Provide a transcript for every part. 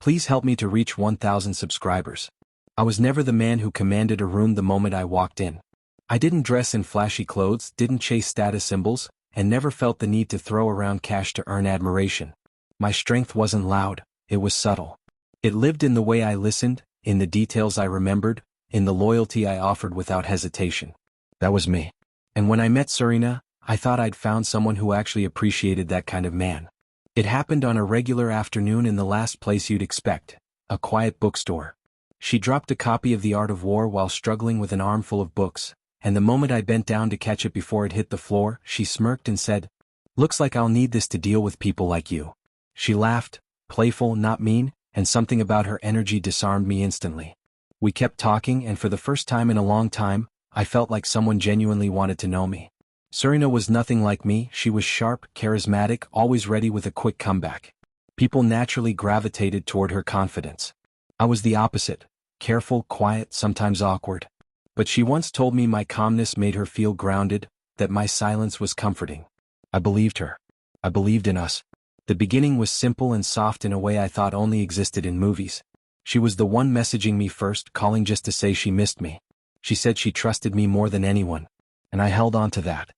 Please help me to reach 1,000 subscribers. I was never the man who commanded a room the moment I walked in. I didn't dress in flashy clothes, didn't chase status symbols, and never felt the need to throw around cash to earn admiration. My strength wasn't loud, it was subtle. It lived in the way I listened, in the details I remembered, in the loyalty I offered without hesitation. That was me. And when I met Serena, I thought I'd found someone who actually appreciated that kind of man. It happened on a regular afternoon in the last place you'd expect, a quiet bookstore. She dropped a copy of The Art of War while struggling with an armful of books, and the moment I bent down to catch it before it hit the floor, she smirked and said, "Looks like I'll need this to deal with people like you." She laughed, playful, not mean, and something about her energy disarmed me instantly. We kept talking, and for the first time in a long time, I felt like someone genuinely wanted to know me. Serena was nothing like me. She was sharp, charismatic, always ready with a quick comeback. People naturally gravitated toward her confidence. I was the opposite, careful, quiet, sometimes awkward. But she once told me my calmness made her feel grounded, that my silence was comforting. I believed her. I believed in us. The beginning was simple and soft in a way I thought only existed in movies. She was the one messaging me first, calling just to say she missed me. She said she trusted me more than anyone. And I held on to that.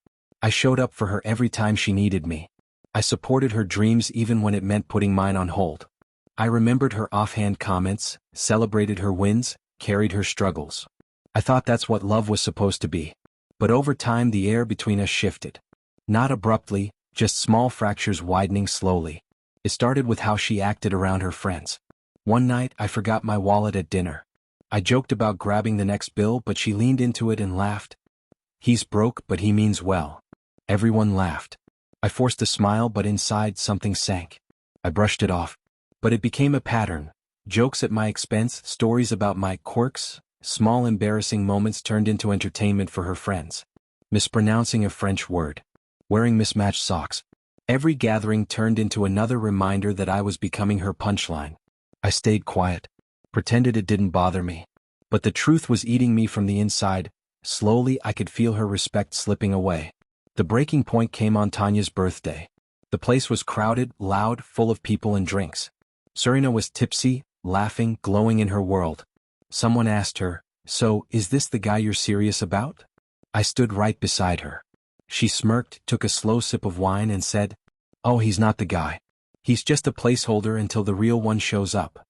I showed up for her every time she needed me. I supported her dreams even when it meant putting mine on hold. I remembered her offhand comments, celebrated her wins, carried her struggles. I thought that's what love was supposed to be. But over time the air between us shifted. Not abruptly, just small fractures widening slowly. It started with how she acted around her friends. One night I forgot my wallet at dinner. I joked about grabbing the next bill, but she leaned into it and laughed. "He's broke, but he means well." Everyone laughed. I forced a smile, but inside something sank. I brushed it off. But it became a pattern. Jokes at my expense, stories about my quirks, small embarrassing moments turned into entertainment for her friends. Mispronouncing a French word. Wearing mismatched socks. Every gathering turned into another reminder that I was becoming her punchline. I stayed quiet. Pretended it didn't bother me. But the truth was eating me from the inside. Slowly I could feel her respect slipping away. The breaking point came on Tanya's birthday. The place was crowded, loud, full of people and drinks. Serena was tipsy, laughing, glowing in her world. Someone asked her, "So, is this the guy you're serious about?" I stood right beside her. She smirked, took a slow sip of wine and said, "Oh, he's not the guy. He's just a placeholder until the real one shows up."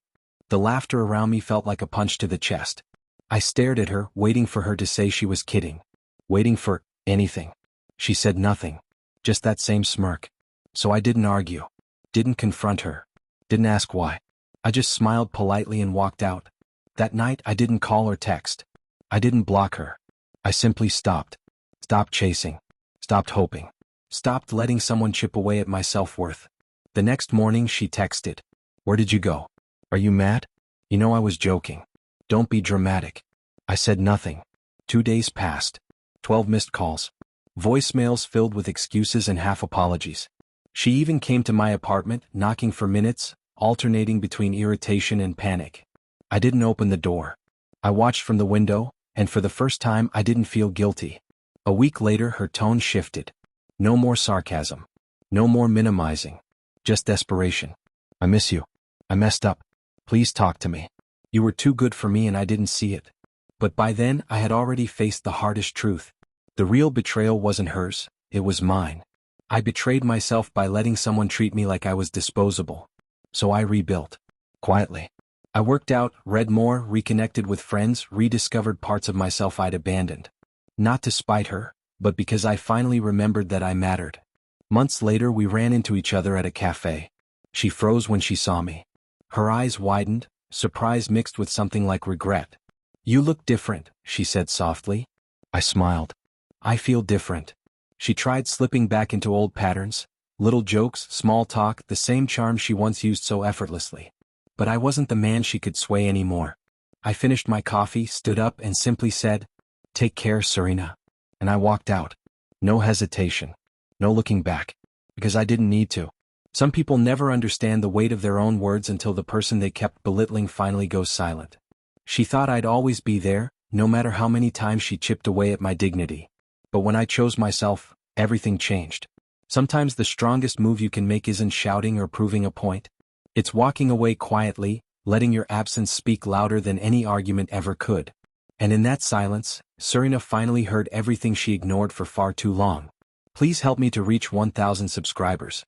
The laughter around me felt like a punch to the chest. I stared at her, waiting for her to say she was kidding. Waiting for anything. She said nothing. Just that same smirk. So I didn't argue. Didn't confront her. Didn't ask why. I just smiled politely and walked out. That night I didn't call or text. I didn't block her. I simply stopped. Stopped chasing. Stopped hoping. Stopped letting someone chip away at my self-worth. The next morning she texted, "Where did you go? Are you mad? You know I was joking. Don't be dramatic." I said nothing. 2 days passed. 12 missed calls. Voicemails filled with excuses and half apologies. She even came to my apartment, knocking for minutes, alternating between irritation and panic. I didn't open the door. I watched from the window, and for the first time I didn't feel guilty. A week later her tone shifted. No more sarcasm. No more minimizing. Just desperation. "I miss you. I messed up. Please talk to me. You were too good for me and I didn't see it." But by then I had already faced the hardest truth. The real betrayal wasn't hers, it was mine. I betrayed myself by letting someone treat me like I was disposable. So I rebuilt. Quietly. I worked out, read more, reconnected with friends, rediscovered parts of myself I'd abandoned. Not to spite her, but because I finally remembered that I mattered. Months later we ran into each other at a cafe. She froze when she saw me. Her eyes widened, surprise mixed with something like regret. "You look different," she said softly. I smiled. "I feel different." She tried slipping back into old patterns, little jokes, small talk, the same charm she once used so effortlessly. But I wasn't the man she could sway anymore. I finished my coffee, stood up and simply said, "Take care, Serena." And I walked out. No hesitation. No looking back. Because I didn't need to. Some people never understand the weight of their own words until the person they kept belittling finally goes silent. She thought I'd always be there, no matter how many times she chipped away at my dignity. But when I chose myself, everything changed. Sometimes the strongest move you can make isn't shouting or proving a point. It's walking away quietly, letting your absence speak louder than any argument ever could. And in that silence, Serena finally heard everything she ignored for far too long. Please help me to reach 1,000 subscribers.